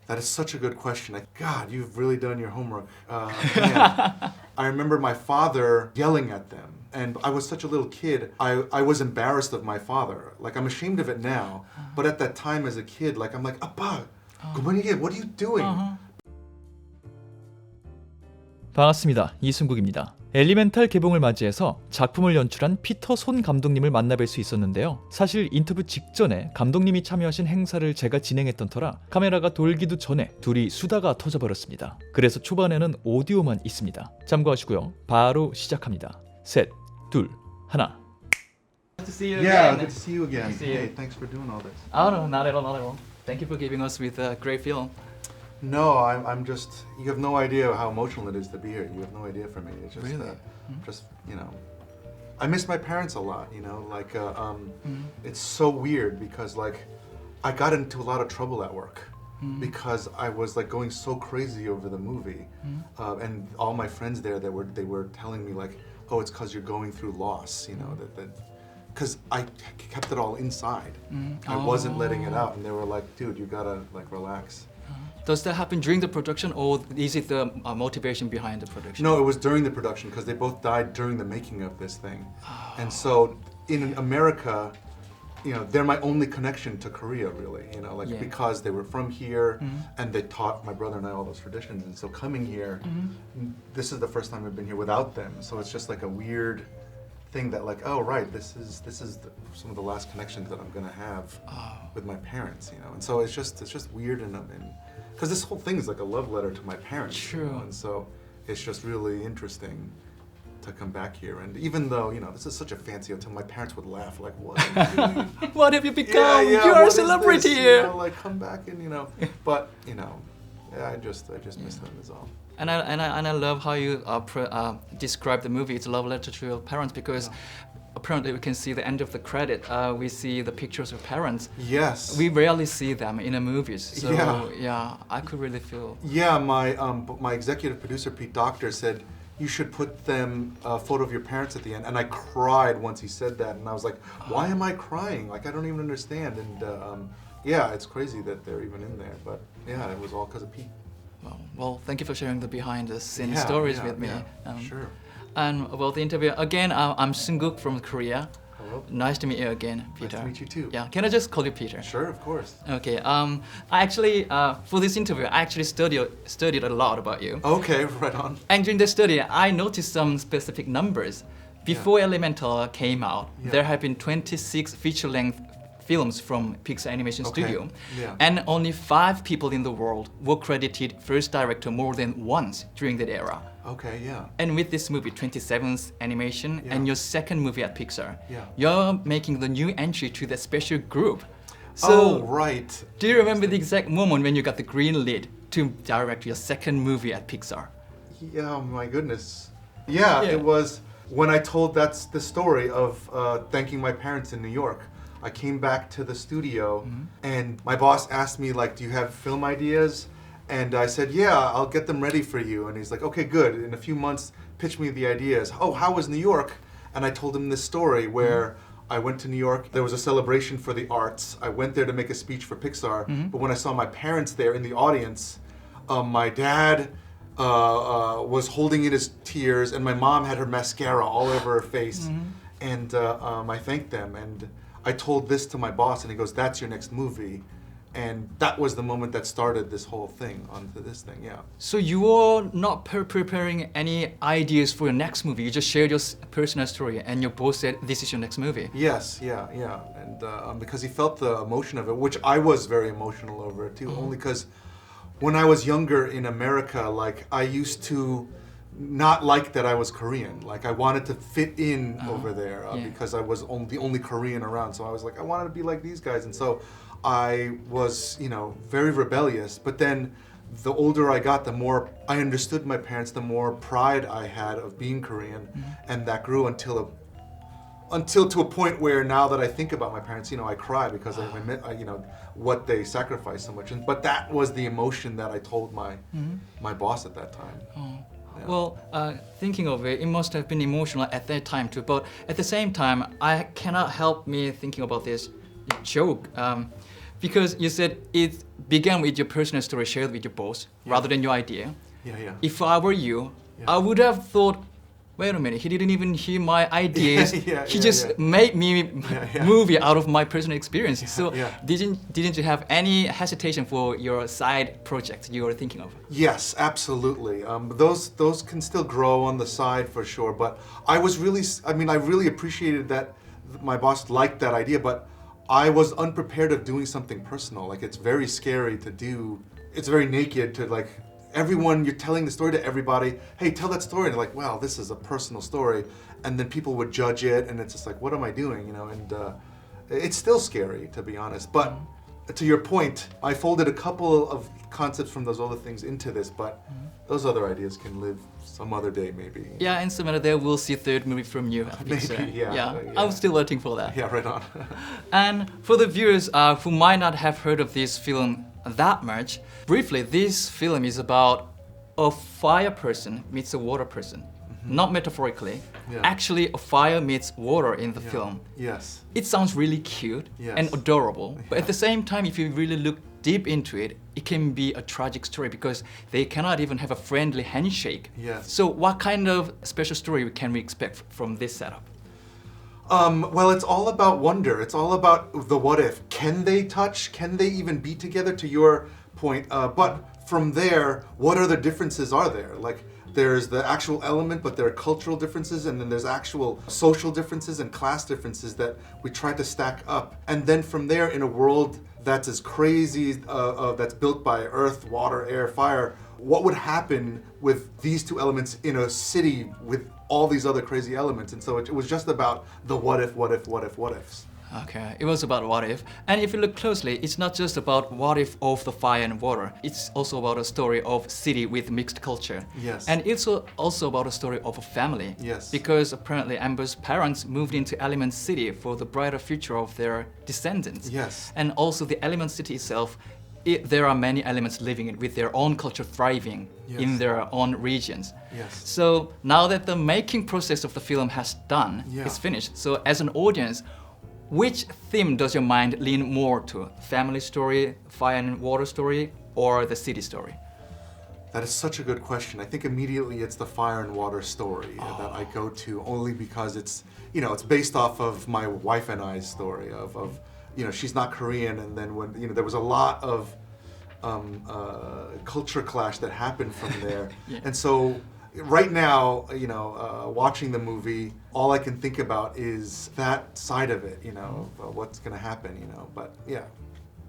That is such a good question. God, you've really done your homework. Man. I remember my father yelling at them. And I was such a little kid, I was embarrassed of my father. Like, I'm ashamed of it now. But at that time as a kid, like, I'm like, 아빠, 그만해, what are you doing? 반갑습니다. 이승국입니다. 엘리멘탈 개봉을 맞이해서 작품을 연출한 피터 손 감독님을 만나뵐 수 있었는데요. 사실 인터뷰 직전에 감독님이 참여하신 행사를 제가 진행했던 터라 카메라가 돌기도 전에 둘이 수다가 터져버렸습니다. 그래서 초반에는 오디오만 있습니다. 참고하시고요. 바로 시작합니다. 셋, 둘, 하나. Good to see you Yeah, again. good to see you again. Good to see you. Hey, thanks for doing all this. Oh no, not at all, not at all. Thank you for giving us with a great film. No, I'm just, you have no idea how emotional it is to be here. You have no idea for me. It's just, Really? just, you know, I miss my parents a lot, you know, like, it's so weird because like, I got into a lot of trouble at work because I was like going so crazy over the movie. And all my friends there, they were telling me like, oh, it's cause you're going through loss, you know, because I kept it all inside. I wasn't letting it out, and they were like, dude, you gotta like relax. Does that happen during the production, or is it the motivation behind the production? No, it was during the production because they both died during the making of this thing. And so in America, you know, they're my only connection to Korea, really, you know, like because they were from here and they taught my brother and I all those traditions. And so coming here, this is the first time I've been here without them. So it's just like a weird thing that like, oh, right, this is some of the last connections that I'm gonna have with my parents, you know. And so it's just weird and because this whole thing is like a love letter to my parents. True. You know? And so it's just really interesting to come back here. And even though, you know, this is such a fancy hotel, my parents would laugh like, what are you doing? What have you become? Yeah, You're what a is celebrity this? here. You know, like come back and, you know, but, you know, yeah, I just miss them is all. And I love how you describe the movie. It's a love letter to your parents because apparently we can see the end of the credit. We see the pictures of parents. Yes. We rarely see them in the movies. So Yeah. I could really feel. Yeah, my executive producer Pete Docter said you should put them a photo of your parents at the end, and I cried once he said that, and I was like, why am I crying? Like I don't even understand. And yeah, it's crazy that they're even in there, but yeah, it was all because of Pete. Well, thank you for sharing the behind-the-scenes stories with me. Sure. And about the interview, again, I'm Seunguk from Korea. Hello. Nice to meet you again, Peter. Nice to meet you too. Yeah, can I just call you Peter? Sure, of course. Okay. I actually, for this interview, I actually studied a lot about you. Okay, right on. And during the study, I noticed some specific numbers. Before Elemental came out, there have been 26 feature-length films from Pixar Animation Studio, and only 5 people in the world were credited first director more than once during that era. Okay, yeah. And with this movie, 27th animation, and your second movie at Pixar, Yeah. you're making the new entry to that special group. So, oh, right. do you remember the exact moment when you got the green light to direct your second movie at Pixar? Yeah, my goodness. Yeah, it was when I told that's the story of thanking my parents in New York. I came back to the studio and my boss asked me like, do you have film ideas? And I said, yeah, I'll get them ready for you. And he's like, okay, good. In a few months, pitch me the ideas. Oh, how was New York? And I told him this story where I went to New York. There was a celebration for the arts. I went there to make a speech for Pixar. But when I saw my parents there in the audience, my dad was holding in his tears and my mom had her mascara all over her face. And I thanked them. And I told this to my boss and he goes, that's your next movie. And that was the moment that started this whole thing onto this thing, yeah. So you were not preparing any ideas for your next movie. You just shared your personal story and your boss said, this is your next movie. Yes, yeah. And because he felt the emotion of it, which I was very emotional over it too, only because when I was younger in America, like I used to not like that I was Korean. Like I wanted to fit in over there because I was the only Korean around. So I was like, I wanted to be like these guys. And so I was, you know, very rebellious. But then the older I got, the more I understood my parents, the more pride I had of being Korean. And that grew until to a point where now that I think about my parents, you know, I cry because I you know, what they sacrificed so much. But that was the emotion that I told my boss at that time. Yeah. Well, thinking of it, it must have been emotional at that time too. But at the same time, I cannot help me thinking about this joke. because you said it began with your personal story shared with your boss rather than your idea. Yeah. If I were you, I would have thought, wait a minute, he didn't even hear my ideas. He just made me movie out of my personal experience. So didn't you have any hesitation for your side project you were thinking of? Yes, absolutely. Those can still grow on the side for sure. But I really appreciated that my boss liked that idea, but I was unprepared of doing something personal. Like, it's very scary to do. It's very naked to, like, everyone, you're telling the story to everybody, hey, tell that story, and they're like, wow, this is a personal story, and then people would judge it, and it's just like, what am I doing, you know? And it's still scary, to be honest. But to your point, I folded a couple of concepts from those other things into this, but those other ideas can live some other day, maybe. Yeah, and some other day we'll see a third movie from you. Maybe, yeah. I'm still waiting for that. Yeah, right on. And for the viewers who might not have heard of this film that much, briefly, this film is about a fire person meets a water person. Not metaphorically. Actually, a fire meets water in the film. Yes. It sounds really cute and adorable, but at the same time, if you really look deep into it, it can be a tragic story because they cannot even have a friendly handshake. Yes. So what kind of special story can we expect from this setup? Well, it's all about wonder. It's all about the what if. Can they touch? Can they even be together, to your point? But from there, what other differences are there? Like, there's the actual element, but there are cultural differences, and then there's actual social differences and class differences that we try to stack up. And then from there, in a world that's as crazy, that's built by earth, water, air, fire, what would happen with these two elements in a city with all these other crazy elements? And so it was just about the what ifs. Okay, it was about what if. And if you look closely, it's not just about what if of the fire and water. It's also about a story of city with mixed culture. Yes. And it's also about a story of a family. Yes. Because apparently Amber's parents moved into Element City for the brighter future of their descendants. Yes. And also the Element City itself, there are many elements living it with their own culture thriving in their own regions. Yes. So now that the making process of the film has done, it's finished. So as an audience, which theme does your mind lean more to? Family story, fire and water story, or the city story? That is such a good question. I think immediately it's the fire and water story that I go to, only because it's based off of my wife and I's story of she's not Korean, and then when there was a lot of culture clash that happened from there. And so right now, watching the movie, all I can think about is that side of it, what's gonna happen, but yeah.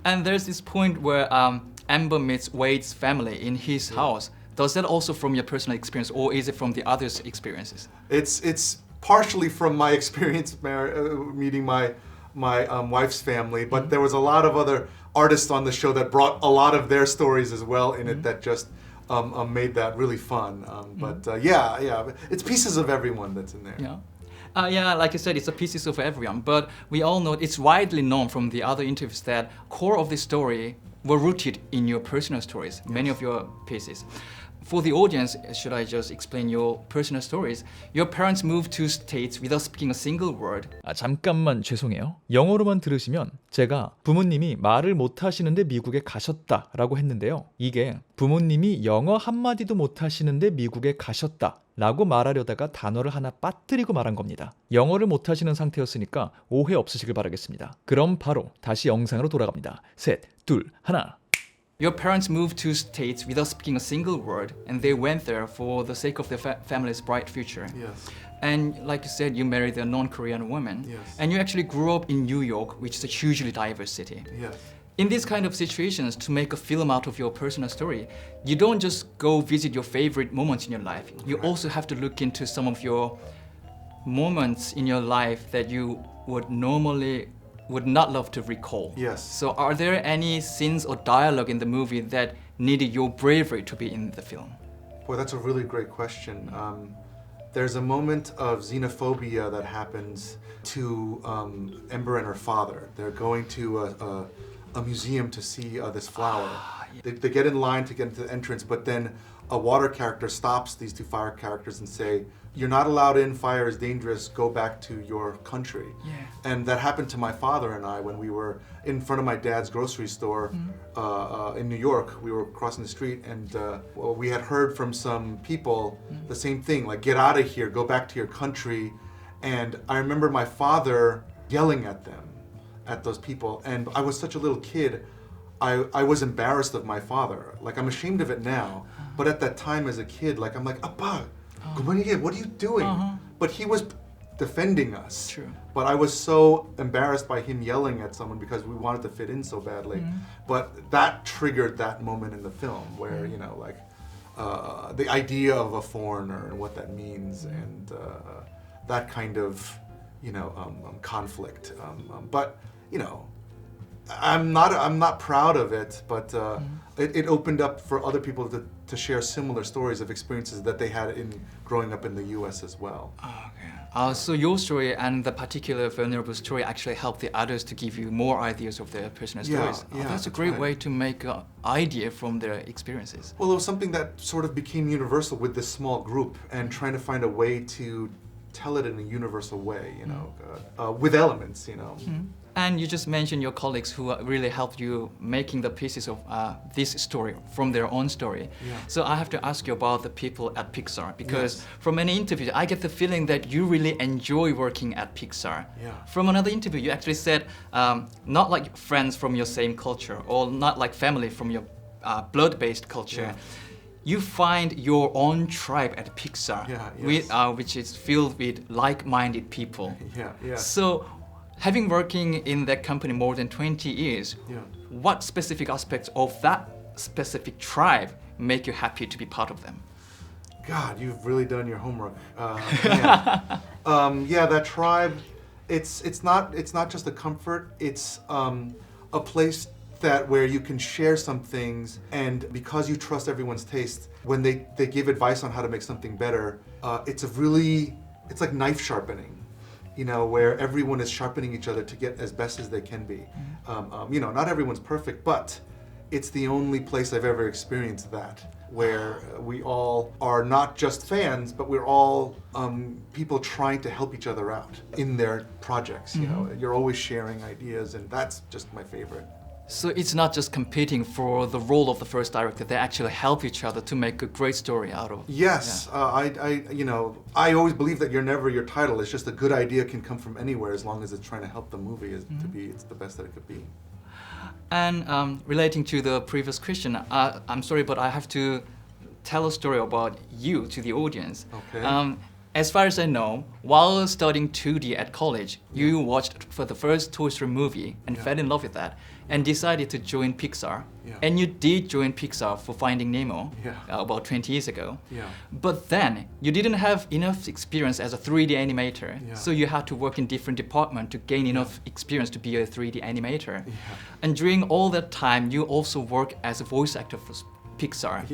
And there's this point where Amber meets Wade's family in his house. Does that also from your personal experience, or is it from the others' experiences? It's partially from my experience meeting my wife's family, but there was a lot of other artists on the show that brought a lot of their stories as well in it that just made that really fun. But it's pieces of everyone that's in there. Like you said, it's a pieces of everyone. But we all know it's widely known from the other interviews that core of the story were rooted in your personal stories, many of your pieces. For the audience, should I just explain your personal stories? Your parents moved to States without speaking a single word. 잠깐만 죄송해요. 영어로만 들으시면 제가 부모님이 말을 못하시는데 미국에 가셨다라고 했는데요. 이게 부모님이 영어 한마디도 못하시는데 미국에 가셨다 라고 말하려다가 단어를 하나 빠뜨리고 말한 겁니다. 영어를 못하시는 상태였으니까 오해 없으시길 바라겠습니다. 그럼 바로 다시 영상으로 돌아갑니다. 셋, 둘, 하나. Your parents moved to States without speaking a single word, and they went there for the sake of their family's bright future. Yes. And like you said, you married a non-Korean woman, Yes. and you actually grew up in New York, which is a hugely diverse city. Yes. In these kind of situations, to make a film out of your personal story, you don't just go visit your favorite moments in your life. You also have to look into some of your moments in your life that you would not love to recall. Yes. So are there any scenes or dialogue in the movie that needed your bravery to be in the film? Boy, that's a really great question. There's a moment of xenophobia that happens to Ember and her father. They're going to a museum to see this flower. They get in line to get into the entrance, but then a water character stops these two fire characters and say, "You're not allowed in, fire is dangerous, go back to your country." Yeah. And that happened to my father and I when we were in front of my dad's grocery store in New York. We were crossing the street and we had heard from some people the same thing, like, "Get out of here, go back to your country." And I remember my father yelling at them, at those people, and I was such a little kid, I was embarrassed of my father. Like, I'm ashamed of it now, but at that time as a kid, like, I'm like, "Appa, what are you doing?" But he was defending us. True. But I was so embarrassed by him yelling at someone because we wanted to fit in so badly. But that triggered that moment in the film where, you know, like, the idea of a foreigner and what that means and that kind of, you know, conflict. But, you know, I'm not proud of it, but it opened up for other people to share similar stories of experiences that they had in growing up in the U.S. as well. Okay. So your story and the particular vulnerable story actually helped the others to give you more ideas of their personal stories. That's a great way to make an idea from their experiences. Well, it was something that sort of became universal with this small group and trying to find a way to tell it in a universal way, you know, with elements, you know. And you just mentioned your colleagues who really helped you making the pieces of this story from their own story. So I have to ask you about the people at Pixar, because from many interviews I get the feeling that you really enjoy working at Pixar. From another interview you actually said not like friends from your same culture or not like family from your blood-based culture. You find your own tribe at Pixar, which is filled with like-minded people. So, having working in that company more than 20 years, what specific aspects of that specific tribe make you happy to be part of them? God, you've really done your homework. That tribe, it's not just a comfort. It's a place that where you can share some things, and because you trust everyone's taste, when they give advice on how to make something better, it's like knife sharpening. You know, where everyone is sharpening each other to get as best as they can be. You know, not everyone's perfect, but it's the only place I've ever experienced that, where we all are not just fans, but we're all people trying to help each other out in their projects. You know, you're always sharing ideas, and that's just my favorite. So it's not just competing for the role of the first director, they actually help each other to make a great story out of it. Yes, I always believe that you're never your title. It's just a good idea can come from anywhere as long as it's trying to help the movie it's the best that it could be. And relating to the previous question, I'm sorry, but I have to tell a story about you to the audience. Okay. As far as I know, while studying 2D at college, you watched for the first Toy Story movie and fell in love with that and decided to join Pixar. And you did join Pixar for Finding Nemo about 20 years ago. But then you didn't have enough experience as a 3D animator, so you had to work in different departments to gain enough experience to be a 3D animator. And during all that time, you also worked as a voice actor for Pixar.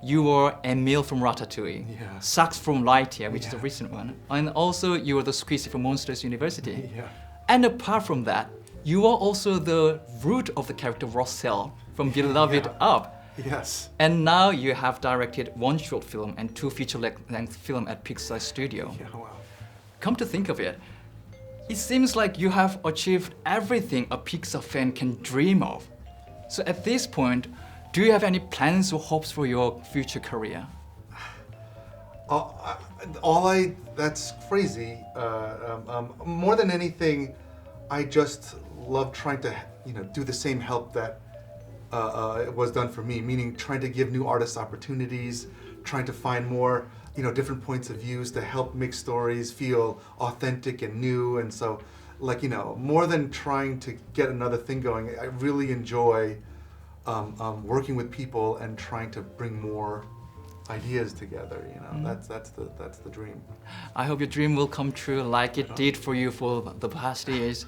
You were Emil from Ratatouille, Sax from Lightyear, which is the recent one, and also you were the Squeezy from Monsters University. And apart from that, you are also the root of the character Rossell from Beloved Up. Yes. And now you have directed one short film and 2 feature-length films at Pixar Studio. Wow. Come to think of it, it seems like you have achieved everything a Pixar fan can dream of. So at this point, do you have any plans or hopes for your future career? That's crazy. More than anything, I just love trying to, do the same help that was done for me, meaning trying to give new artists opportunities, trying to find more, different points of views to help make stories feel authentic and new. And so, more than trying to get another thing going, I really enjoy working with people and trying to bring more ideas together. That's the dream. I hope your dream will come true like it did for you for the past years.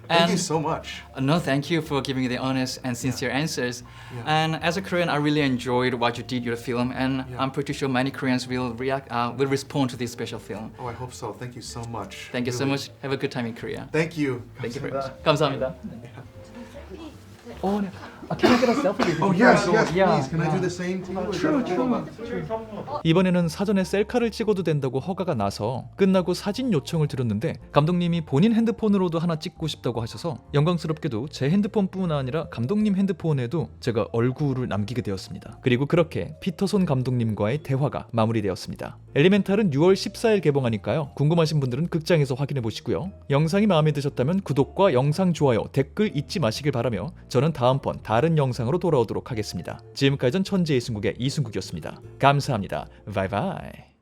Thank you so much. No, thank you for giving me the honest and sincere answers. And as a Korean, I really enjoyed what you did your film, and I'm pretty sure many Koreans will respond to this special film. Oh, I hope so. Thank you so much. Thank you so much. Have a good time in Korea. Thank you. Thank you very much. 감사합니다. Can I get a selfie with you? Oh yes, yes, Yeah, please. Can I do yeah. the same to you? True. 이번에는 사전에 셀카를 찍어도 된다고 허가가 나서 끝나고 사진 요청을 드렸는데 감독님이 본인 핸드폰으로도 하나 찍고 싶다고 하셔서 영광스럽게도 제 핸드폰뿐 아니라 감독님 핸드폰에도 제가 얼굴을 남기게 되었습니다. 그리고 그렇게 피터손 감독님과의 대화가 마무리되었습니다. 엘리멘탈은 6월 14일 개봉하니까요. 궁금하신 분들은 극장에서 확인해 보시고요. 영상이 마음에 드셨다면 구독과 영상 좋아요, 댓글 잊지 마시길 바라며 저는 다음번 다른 영상으로 돌아오도록 하겠습니다. 지금까지 전 천재이승국의 이승국이었습니다. 감사합니다. 바이바이.